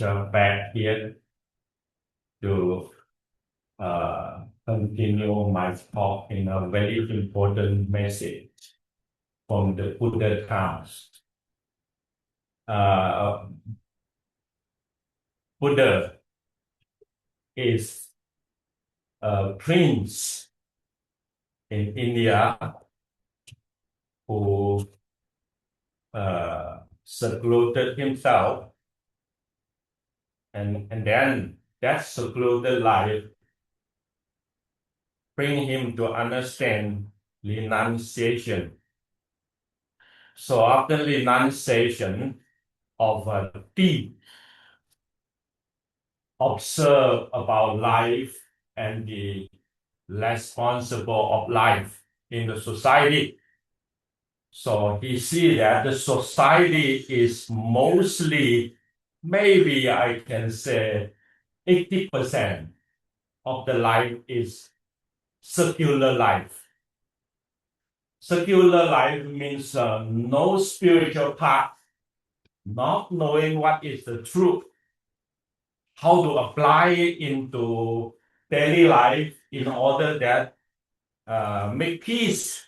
back here to continue my talk in a very important message from the Buddha times. Buddha is a prince in India who secluded himself, and then that secluded life bring him to understand renunciation. So after renunciation of a deep observe about life and the responsible of life in the society. So he see that the society is mostly, maybe I can say 80% of the life is secular life. Secular life means no spiritual path, not knowing what is the truth, how to apply it into daily life in order that make peace,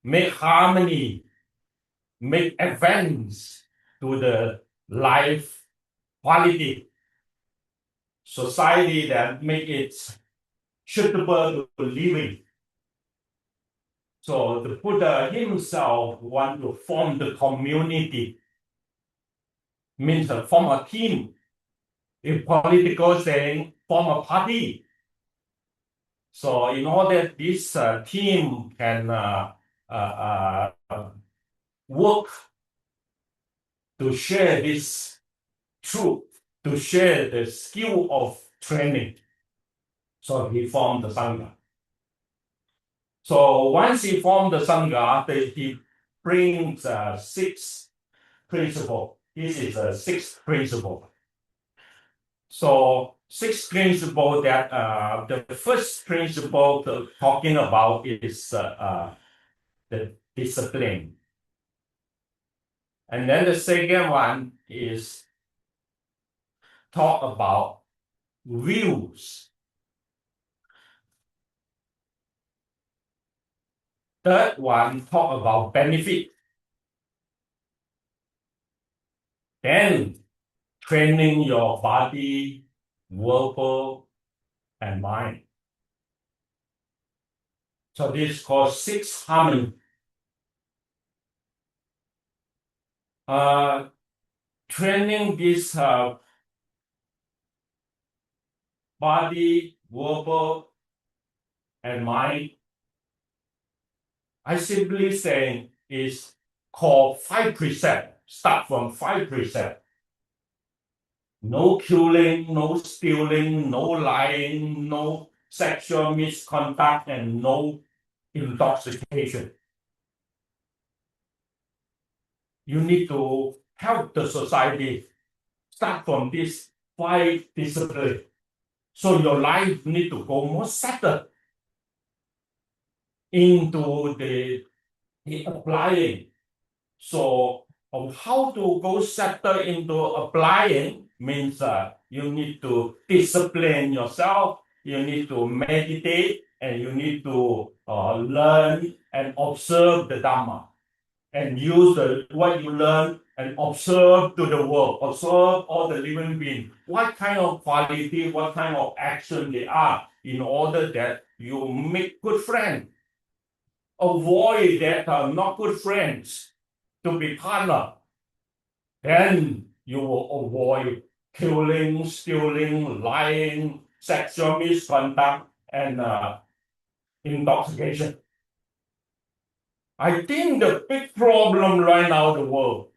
make harmony, make advance to the life quality, society that make it suitable to living. So the Buddha himself want to form the community, means form a team. If political saying, form a party. So in order this team can work to share this truth, to share the skill of training. So he formed the Sangha. So once he formed the Sangha, he brings 6 principles. This is a 6th principle. So 6 principles that the first principle talking about is the discipline. And then the second one is talk about views. Third one talk about benefit. Then training your body, verbal, and mind. So this is called 6 harmony. Training this body, verbal, and mind, I simply saying is called 5 precepts. Start from 5 precepts. No killing, no stealing, no lying, no sexual misconduct, and no intoxication. You need to help the society start from this 5 disciplines. So your life need to go more settled into the applying. So how to go settle into applying means you need to discipline yourself, you need to meditate, and you need to learn and observe the Dhamma, and use what you learn and observe to the world, observe all the living beings, what kind of quality, what kind of action they are, in order that you make good friends. Avoid that not good friends to be partner. Then you will avoid killing, stealing, lying, sexual misconduct, and intoxication. I think the big problem right now in the world,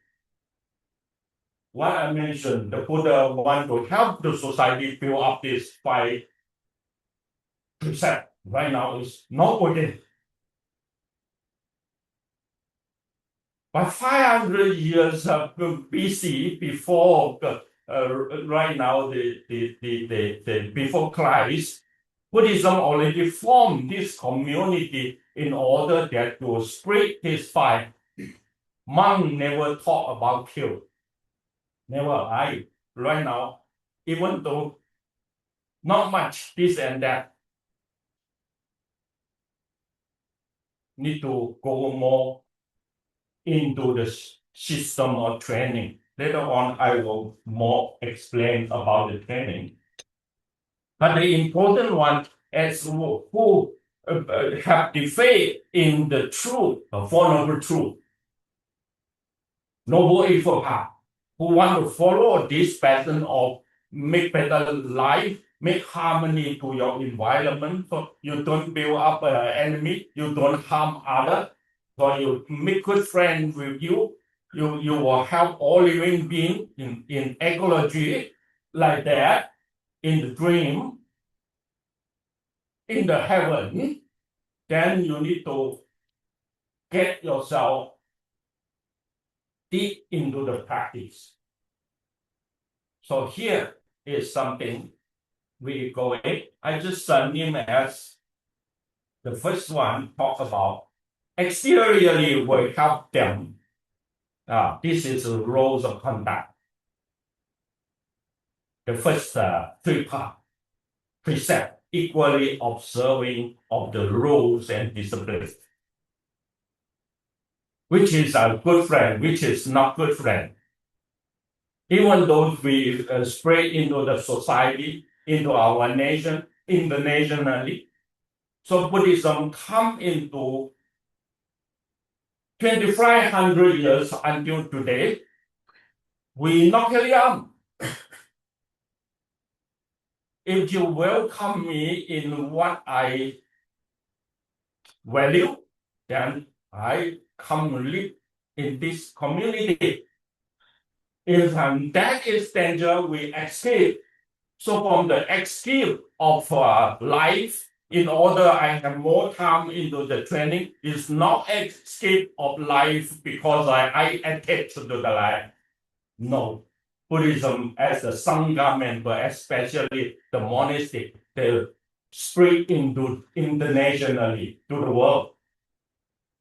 what I mentioned, the Buddha want to help the society build up this 5 precepts. Right now is not working. But 500 years BC, before right now, before Christ, Buddhism already formed this community in order that to spread this 5. Monk never talk about kill. Never. right now, even though not much this and that, need to go more into the system of training. Later on, I will more explain about the training. But the important one is who have the faith in the truth, the Four Noble Truth, Noble Eightfold Path, who want to follow this pattern of make better life, make harmony to your environment, so you don't build up an enemy, you don't harm others, so you make good friends with you, you will help all living beings in ecology like that, in the dream, in the heaven, then you need to get yourself deep into the practice. So here is something we go in. I just name as the first one, talk about exteriorly will help them. This is the rules of conduct. The first three part, precept, equally observing of the rules and disciplines. Which is a good friend, which is not good friend. Even though we spread into the society, into our nation, internationally. So Buddhism come into 2,500 years until today. We not carry on. If you welcome me in what I value, then I come live in this community. If that is danger, we escape. So from the escape of life, in order I have more time into the training, is not escape of life because I attach to the life. No. Buddhism as a Sangha member, especially the monastic, they spread into internationally to the world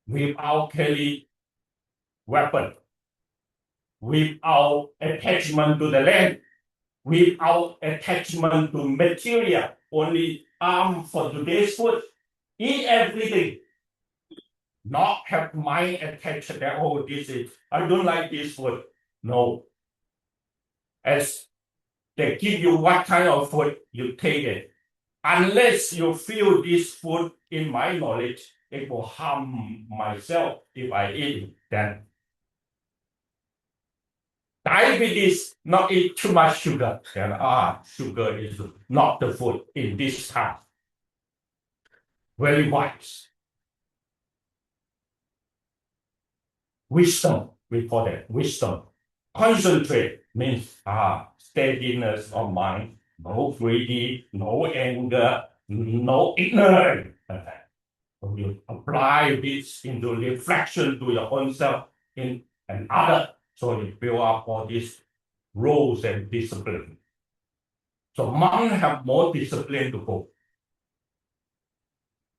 without carry weapon, without attachment to the land, without attachment to material, only arm for today's food, eat everything, not have mind attached that, oh, this is, I don't like this food. No. As they give you what kind of food, you take it. Unless you feel this food in my knowledge, it will harm myself if I eat it, then diabetes, not eat too much sugar, then sugar is not the food in this time. Very wise. Wisdom, we call that wisdom. Concentrate means steadiness of mind, no greedy, no anger, no ignorance. So you apply this into reflection to your own self in and other. So you build up all these rules and discipline. So monks have more discipline to go.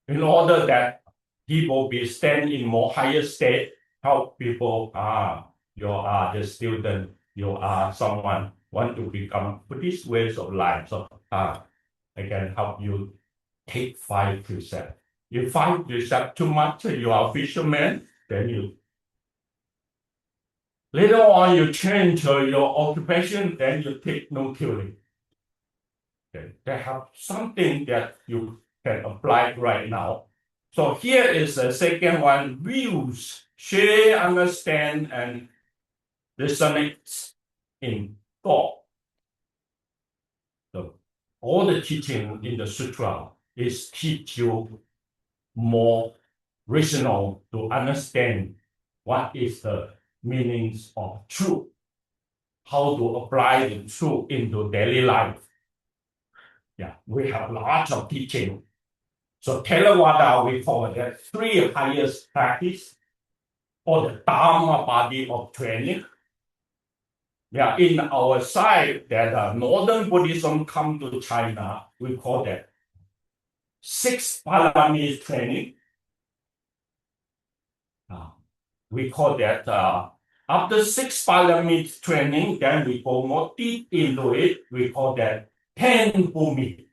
In order that people be stand in more higher state, help people, you are the student, you are someone want to become Buddhist ways of life. So I can help you take 5%. If 5% too much, you are a fisherman, then you later on you change your occupation, then you take no killing. Okay. They have something that you can apply right now. So here is the second one, views, share, understand, and resonate in thought. So all the teaching in the sutra is teach you more rational to understand what is the meanings of truth, how to apply the truth into daily life. Yeah, we have lots of teaching. So Theravada, we call it three highest practice, or the Dharma body of training. Yeah, in our side, that Northern Buddhism come to China, we call that 6 Palamese training. We call that After 6 Paramit training, then we go more deep into it. We call that 10 Bhumi.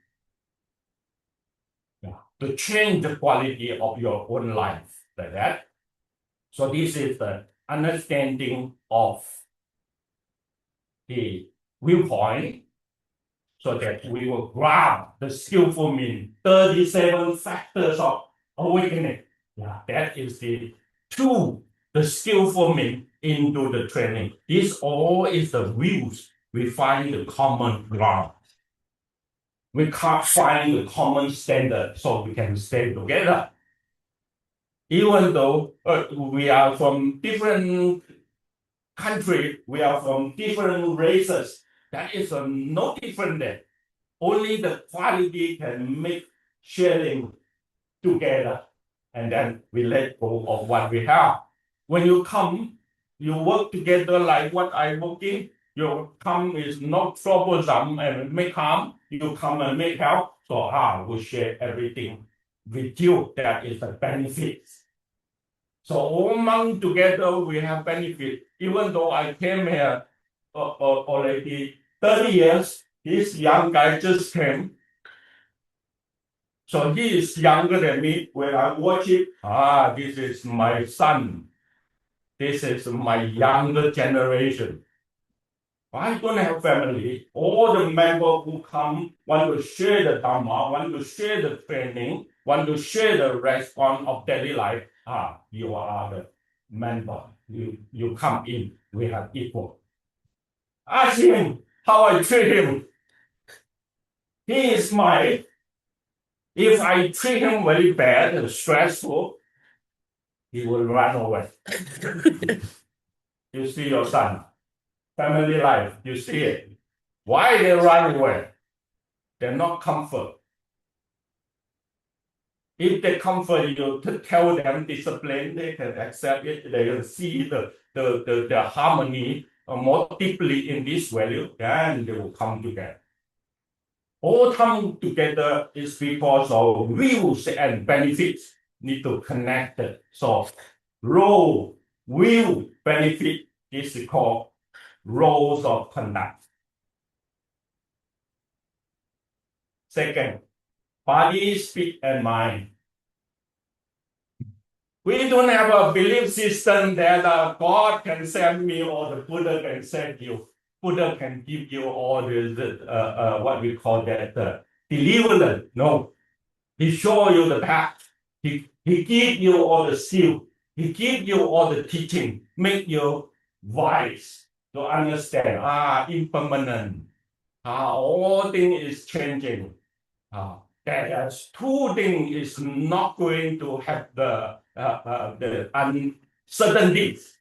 To change the quality of your own life, like that. So this is the understanding of the viewpoint, so that we will grab the skillful meaning, 37 factors of awakening. That is the tool, the skillful meaning into the training. This all is the views. We find the common ground. We can't find the common standard, so we can stay together. Even though we are from different countries, we are from different races, that is no different there. Only the quality can make sharing together, and then we let go of what we have. When you come, you work together like what I working. You come is not troublesome and make harm. You come and make help. So we share everything with you. That is the benefit. So all months together we have benefit. Even though I came here already 30 years, this young guy just came. So he is younger than me. When I watch it, this is my son. This is my younger generation. I don't have family. All the members who come want to share the Dhamma, want to share the training, want to share the response of daily life. You are the member. You come in. We have equal. Ask him how I treat him. He is mine. If I treat him very bad and stressful, he will run away. You see your son, family life, you see it. Why they run away? They're not comfort. If they comfort you to tell them discipline, they can accept it. They can see the harmony more deeply in this value, then they will come together. All come together is because of views and benefits need to connect it. So role, will, benefit is called roles of conduct. Second, body, speech, and mind. We don't have a belief system that God can send me or the Buddha can send you. Buddha can give you all the what we call that deliverance. No, he show you the path. He give you all the skill. He give you all the teaching. Make you wise to understand. Impermanent. All things is changing. That two things is not going to have the uncertainties.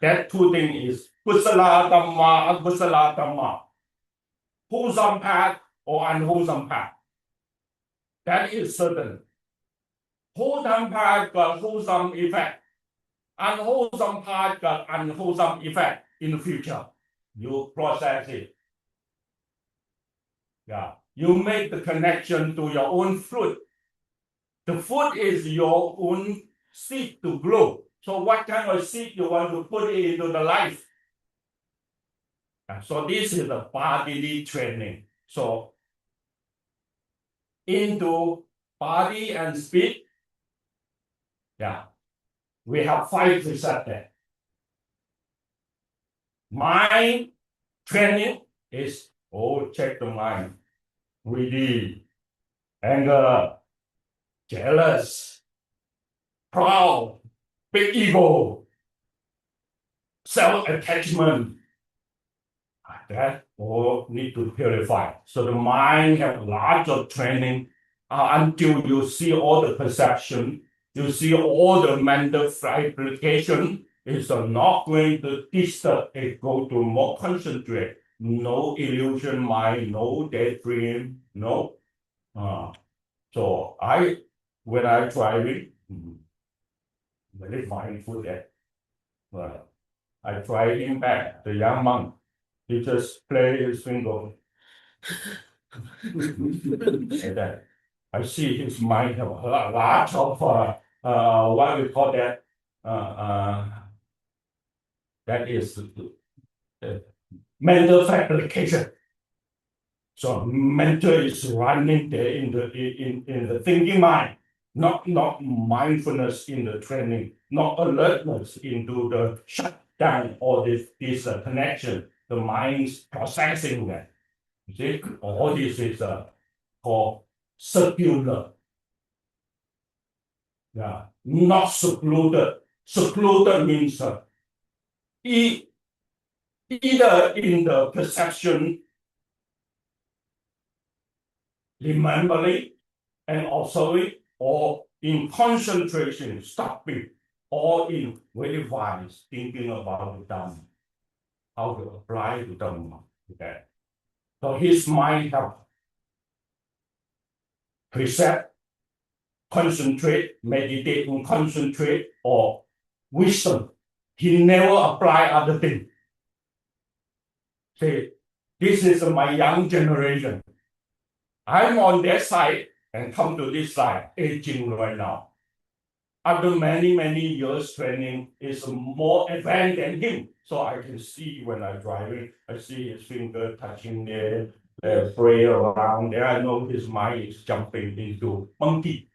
That two things is kusala dhamma, akusala dhamma. Wholesome path or unwholesome path. That is certain. Wholesome path got wholesome effect. Unwholesome path got unwholesome effect in the future. You process it. You make the connection to your own fruit. The fruit is your own seed to grow. So what kind of seed you want to put into the life? So this is the bodily training. So into body and speech, we have 5 receptors. Mind training is, check the mind. Greedy, anger, jealous, proud, big ego, self-attachment. That all need to purify. So the mind have lots of training until you see all the perception, you see all the mental fabrication. It's not going to disturb it, go to more concentrate. No illusion mind, no daydream, no. So when I driving, very mindful that. I tried him back, the young monk. He just play his finger. And then I see his mind have a lot of what we call that That is mental fabrication. So mental is running there in the thinking mind, not mindfulness in the training, not alertness into the shutdown or this connection, the mind's processing that. You see, all this is called circular. Yeah, not secluded. Secluded means either in the perception, remembering and observing, or in concentration, stopping, or in very wise thinking about the Dhamma, how to apply the Dhamma. Okay. So his mind have precept, concentrate, meditate and concentrate, or wisdom. He never apply other thing. Say, this is my young generation. I'm on that side and come to this side, aging right now. After many years training, is more advanced than him. So I can see when I'm driving, I see his finger touching there, play around there. I know his mind is jumping into monkey.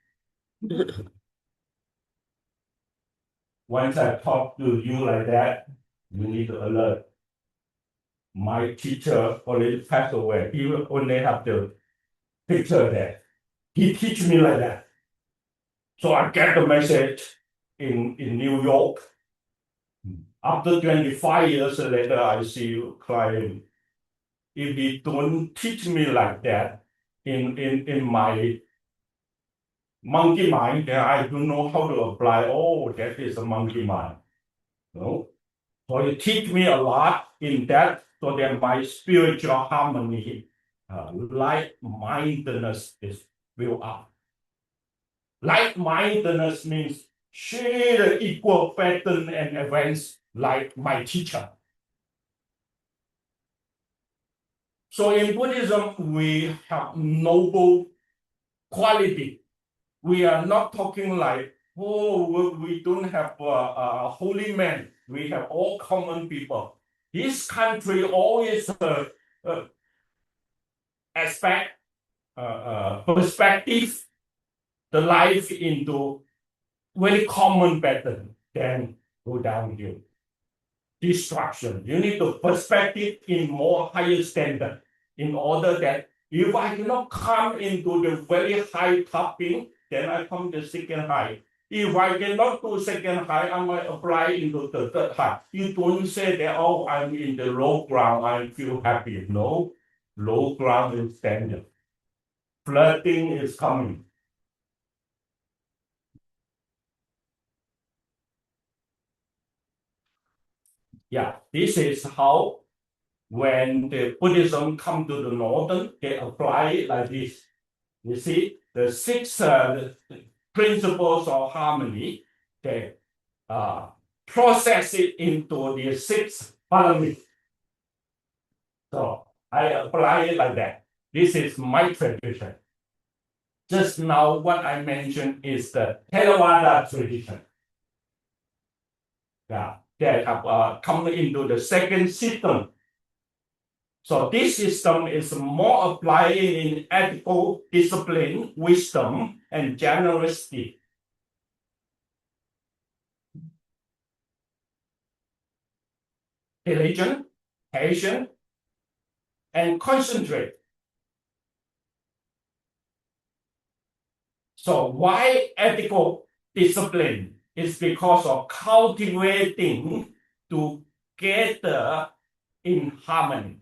Once I talk to you like that, you need to alert. My teacher already passed away. He only have the picture there. He teach me like that. So I get the message in New York. After 25 years later, I see you crying. If he don't teach me like that in my monkey mind, then I don't know how to apply. Oh, that is a monkey mind. No? So he teach me a lot in that, so that my spiritual harmony, like-mindedness is built up. Like-mindedness means share the equal pattern and events like my teacher. So in Buddhism, we have noble quality. We are not talking like, oh, we don't have a holy man. We have all common people. This country always expect perspective, the life into very common pattern, then go downhill. Destruction. You need to perspective in more higher standard in order that if I cannot come into the very high topping, then I come to second high. If I cannot do second high, I might apply into the third high. You don't say that, oh, I'm in the low ground, I feel happy. No, low ground is standard. Flooding is coming. Yeah, this is how when the Buddhism come to the northern, they apply it like this. You see, the six principles of harmony, they process it into the six parami. So I apply it like that. This is my tradition. Just now, what I mentioned is the Theravada tradition. Yeah, they have come into the second system. So this system is more applied in ethical discipline, wisdom, and generosity. Diligent, patient, and concentrate. So why ethical discipline? It's because of cultivating together in harmony.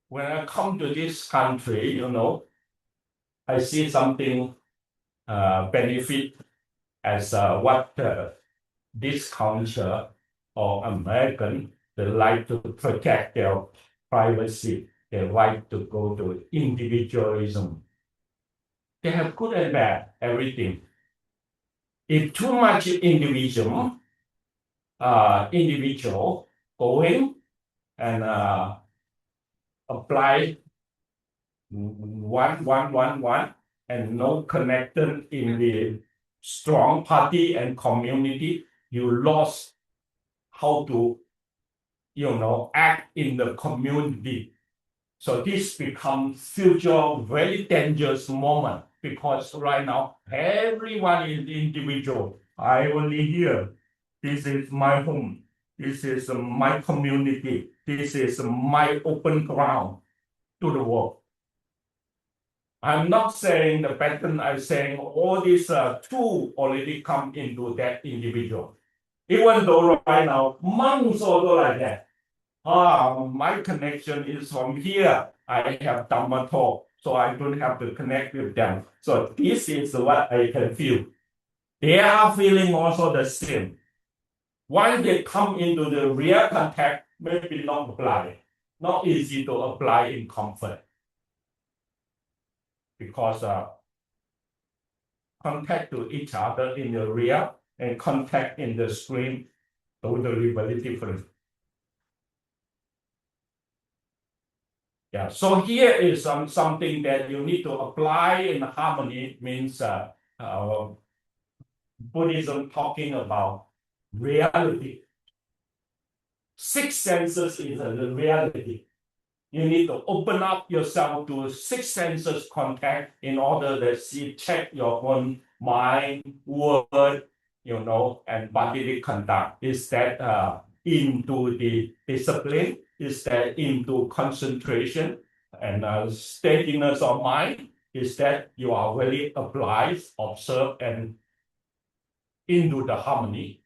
When I come to this country, I see something benefit as what this culture or American, they like to protect their privacy. They like to go to individualism. They have good and bad, everything. If too much individual going and apply one, and no connection in the strong party and community, you lost how to, act in the community. So this becomes future very dangerous moment because right now everyone is individual. I only here. This is my home. This is my community. This is my open ground to the world. I'm not saying the pattern, I'm saying all these tools already come into that individual. Even though right now, monks also like that. My connection is from here. I have Dhamma talk, so I don't have to connect with them. So this is what I can feel. They are feeling also the same. Once they come into the real contact, maybe not apply. Not easy to apply in comfort. Because contact to each other in the real and contact in the screen totally very different. Yeah, so here is something that you need to apply in harmony means Buddhism talking about reality. Six senses is the reality. You need to open up yourself to six senses contact in order to check your own mind, word, and bodily conduct. Is that into the discipline? Is that into concentration and steadiness of mind? Is that you are really applied, observe, and into the harmony?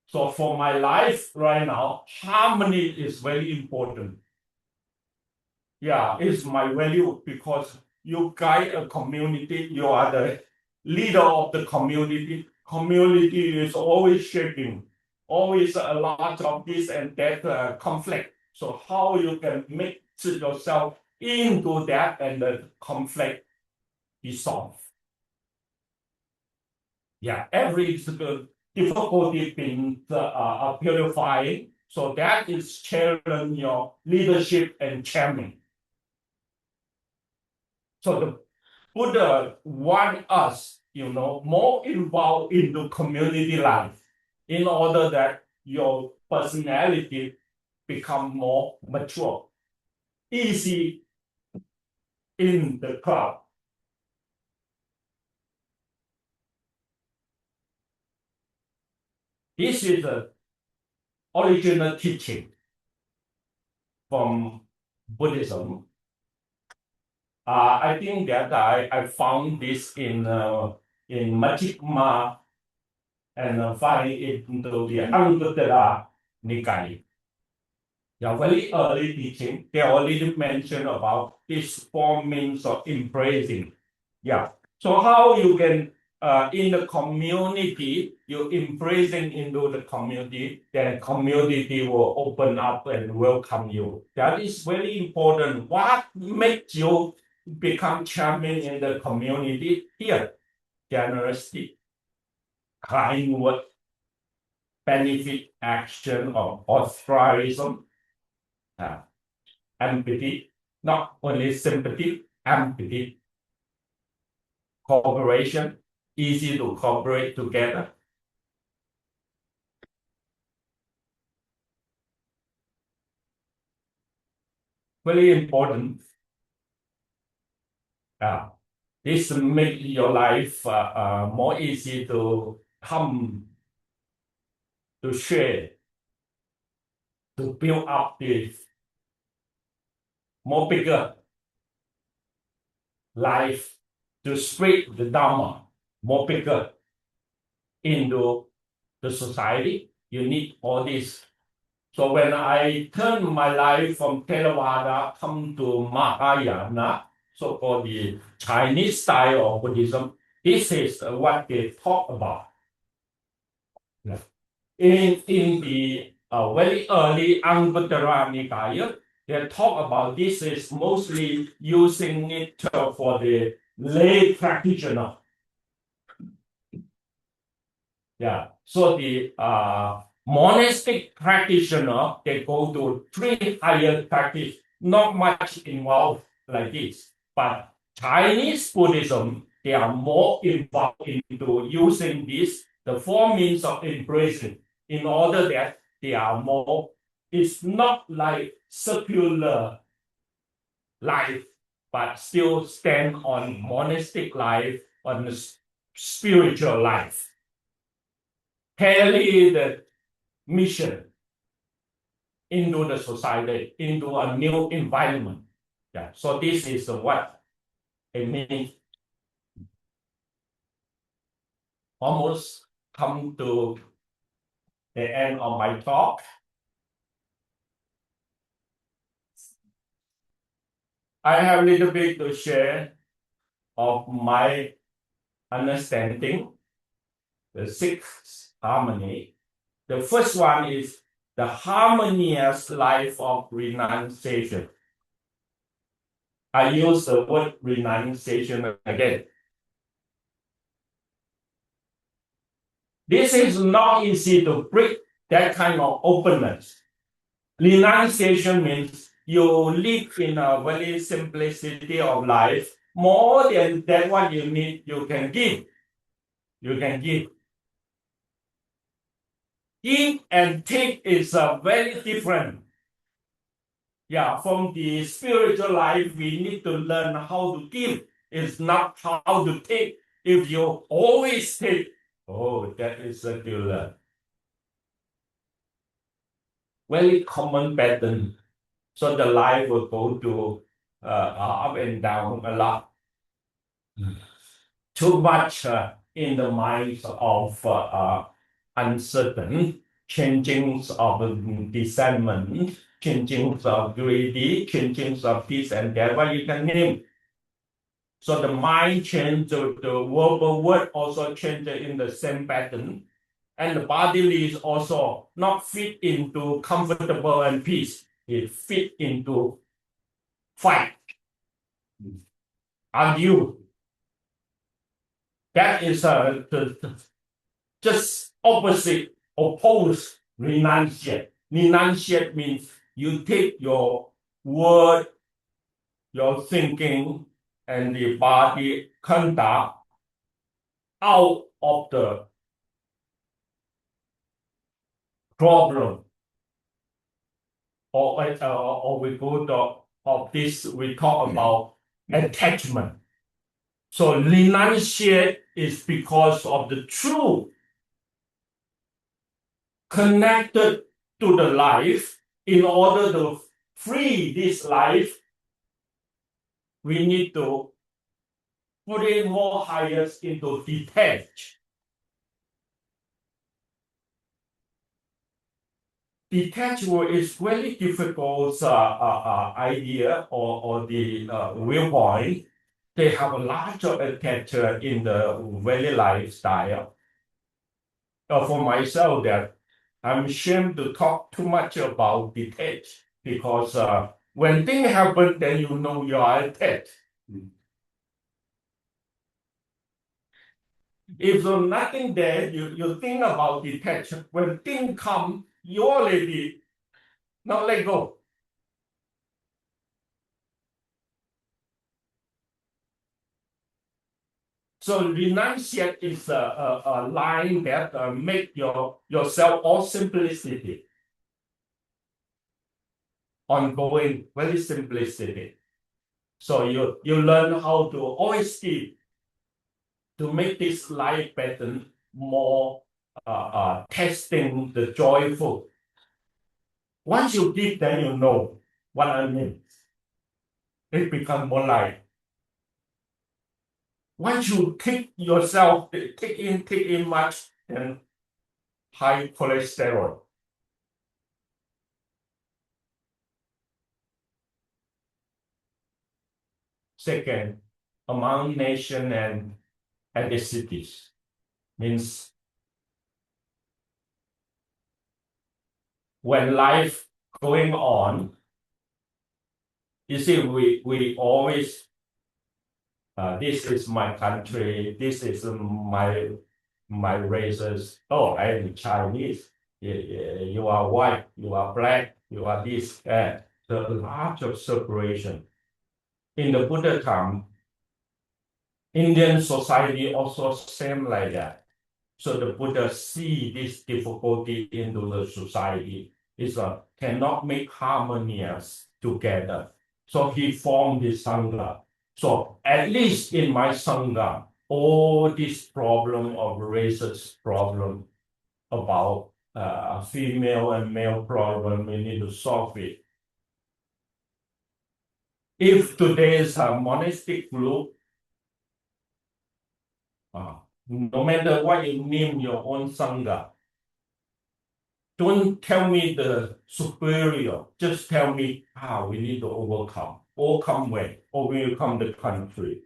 So for my life right now, harmony is very important. Yeah, it's my value because you guide a community, you are the leader of the community. Community is always shaping, always a lot of this and that conflict. So how you can mix yourself into that and the conflict is solved. Yeah, every difficulty being purifying. So that is challenge your leadership and chairman. So the Buddha want us, more involved in the community life in order that your personality become more mature, easy in the crowd. This is the original teaching from Buddhism. I think that I found this in Majjhima and find it into the Anguttara Nikaya. Yeah, very early teaching, they already mentioned about this four means of embracing. Yeah. So how you can in the community, you embracing into the community, then community will open up and welcome you. That is very important. What makes you become champion in the community? Here, generosity, kind word, benefit action of altruism, empathy, not only sympathy, empathy, cooperation, easy to cooperate together. Very important. This makes your life more easy to come to share, to build up this more bigger life, to spread the Dharma more bigger into the society. You need all this. So when I turn my life from Theravada come to Mahayana, so-called the Chinese style of Buddhism, this is what they talk about. In the very early Anguttara Nikaya, they talk about this is mostly using it for the lay practitioner. Yeah, so the monastic practitioner, they go to 3 higher practice, not much involved like this. But Chinese Buddhism, they are more involved into using this, the four means of embracing, in order that they are more, it's not like secular life, but still stand on monastic life, on the spiritual life. Carry the mission into the society, into a new environment. Yeah. So this is what it means. Almost come to the end of my talk. I have a little bit to share of my understanding, the sixth harmony. The first one is the harmonious life of renunciation. I use the word renunciation again. This is not easy to break that kind of openness. Renunciation means you live in a very simplicity of life. More than that, what you need, you can give. You can give. Give and take is very different. Yeah, from the spiritual life, we need to learn how to give. It's not how to take. If you always take, oh, that is circular. Very common pattern. So the life will go to up and down a lot. Too much in the minds of uncertain, changings of discernment, changings of greedy, changings of this and that, what you can name. So the mind change, the verbal word also change in the same pattern. And the bodily is also not fit into comfortable and peace. It fit into fight, argue. That is just opposite, oppose renunciate. Renunciate means you take your word, your thinking, and the body conduct out of the problem. Or we go to of this, we talk about attachment. So renunciate is because of the truth connected to the life. In order to free this life, we need to put in more highest into detach. Detachment is very difficult idea or the viewpoint. They have a larger attachment in the very lifestyle. For myself, that I'm ashamed to talk too much about detach because when things happen, then you know you are attached. If there's nothing there, you think about detachment. When things come, you already not let go. So renunciate is a line that make yourself all simplicity. Ongoing, very simplicity. So you learn how to always give to make this life pattern more testing the joyful. Once you give, then you know what I mean. It becomes more light. Once you take yourself, take in much, then high cholesterol. Second, among nation and ethnicities means when life going on, you see, we always this is my country, this is my races. Oh, I am Chinese. You are white, you are black, you are this. The large of separation. In the Buddha time, Indian society also same like that. So the Buddha see this difficulty into the society is cannot make harmonious together. So he formed the Sangha. So at least in my Sangha, all this problem of racist problem about female and male problem, we need to solve it. If today's monastic group, no matter what you name your own Sangha, don't tell me the superior, just tell me how we need to overcome. Overcome where? Overcome the country,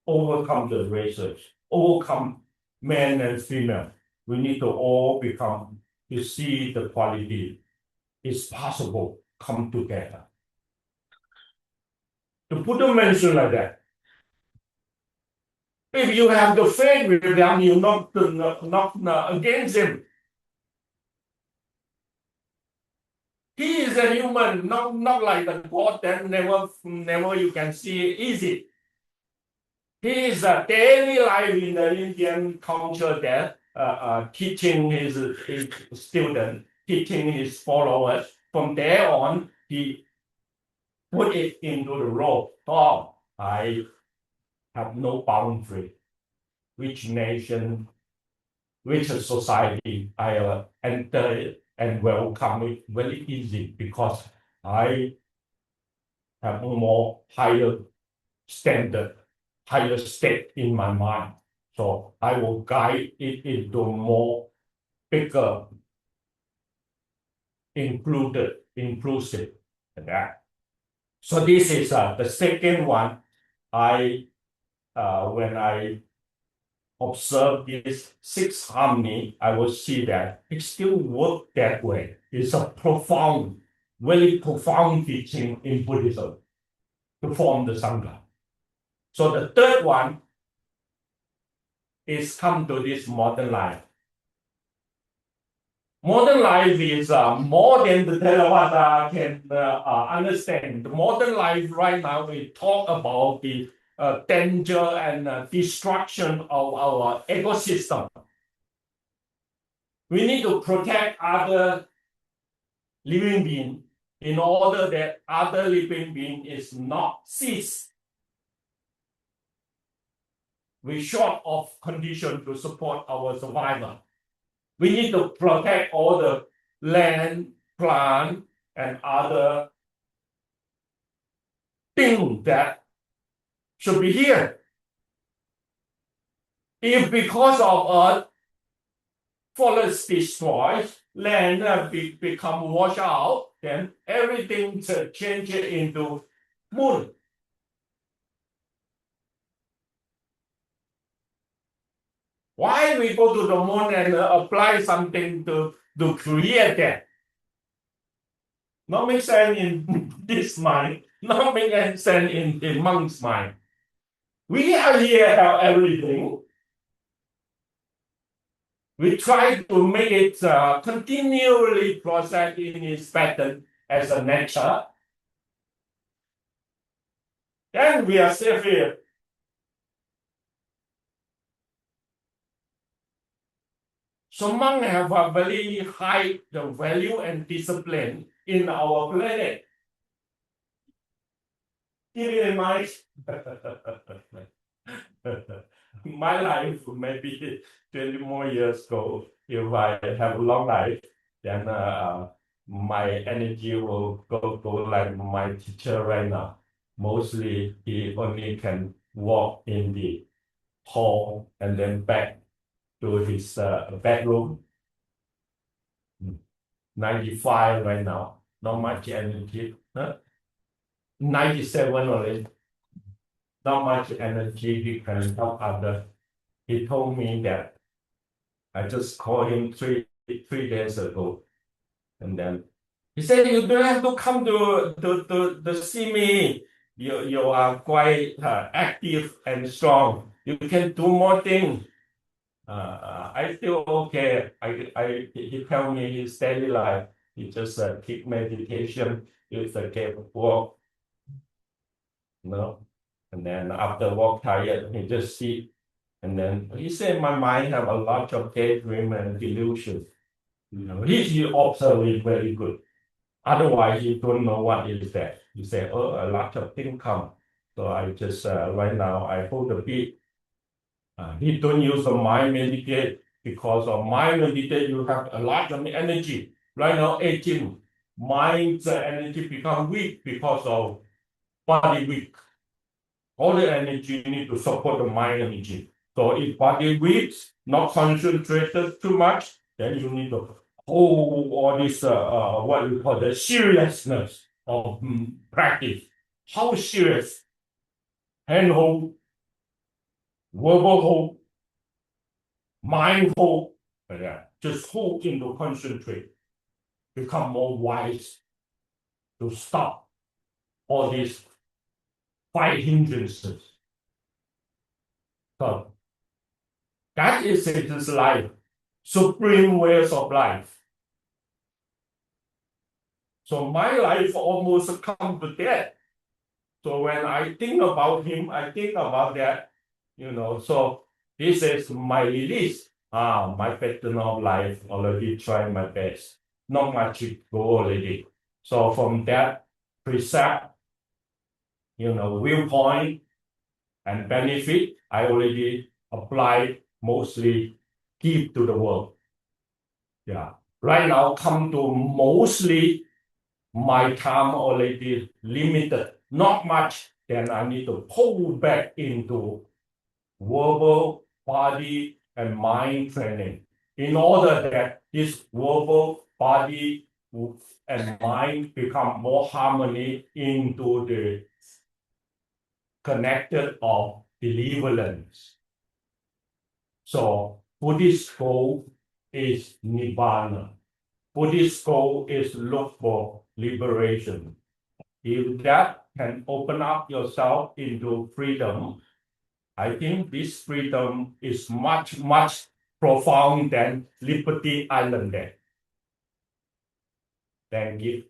overcome the races, overcome men and female. We need to all become, you see the quality. It's possible, come together. The Buddha mentioned like that. If you have the faith with them, you're not against him. He is a human, not like the God that never you can see easy. He is a daily life in the Indian culture that teaching his student, teaching his followers. From there on, he put it into the role. Oh, I have no boundary. Which nation, which society I enter and welcome it very easy because I have more higher standard, higher state in my mind. So I will guide it into more bigger, inclusive that. So this is the second one. When I observe this six harmony, I will see that it still works that way. It's a profound, very profound teaching in Buddhism to form the Sangha. So the third one is come to this modern life. Modern life is more than the Theravada can understand. The modern life right now, we talk about the danger and destruction of our ecosystem. We need to protect other living beings in order that other living being is not ceased. We're short of condition to support our survival. We need to protect all the land, plant, and other things that should be here. If because of us, forest destroys, land become washed out, then everything changes into moon. Why we go to the moon and apply something to create that? Not make sense in this mind, not make sense in the monk's mind. We are here have everything. We try to make it continually process in its pattern as a nature. Then we are safe here. So monks have a very high value and discipline in our planet. Keep it in mind. My life maybe 20 more years ago, if I have a long life, then my energy will go like my teacher right now. Mostly he only can walk in the hall and then back to his bedroom. 95 right now, not much energy. 97 already. Not much energy, he can help others. He told me that I just called him three days ago. And then he said, you don't have to come to see me. You are quite active and strong. You can do more things. I feel okay. He tell me his daily life. He just keep meditation, use the walk. No. And then after work tired, he just sit. And then he said, my mind have a lot of daydream and delusion. He observed it very good. Otherwise, you don't know what is that. You say, oh, a lot of things come. So I just, right now, I hold the beat. He don't use the mind meditate because of mind meditate, you have a lot of energy. Right now, 18, mind's energy become weak because of body weak. All the energy need to support the mind energy. So if body weak, not concentrated too much, then you need to hold all this, what we call the seriousness of practice. How serious? Hand hold, verbal hold, mind hold, just hold into concentrate, become more wise to stop all these five hindrances. So that is its life, supreme ways of life. So my life almost come to death. So when I think about him, I think about that, so this is my release. My pattern of life already tried my best. Not much to go already. So from that precept, viewpoint and benefit, I already applied mostly give to the world. Yeah. Right now come to mostly my time already limited, not much, then I need to pull back into verbal, body, and mind training in order that this verbal, body, and mind become more harmony into the connected of deliverance. So Buddhist goal is Nibbana. Buddhist goal is look for liberation. If that can open up yourself into freedom, I think this freedom is much, much profound than Liberty Island. Thank you.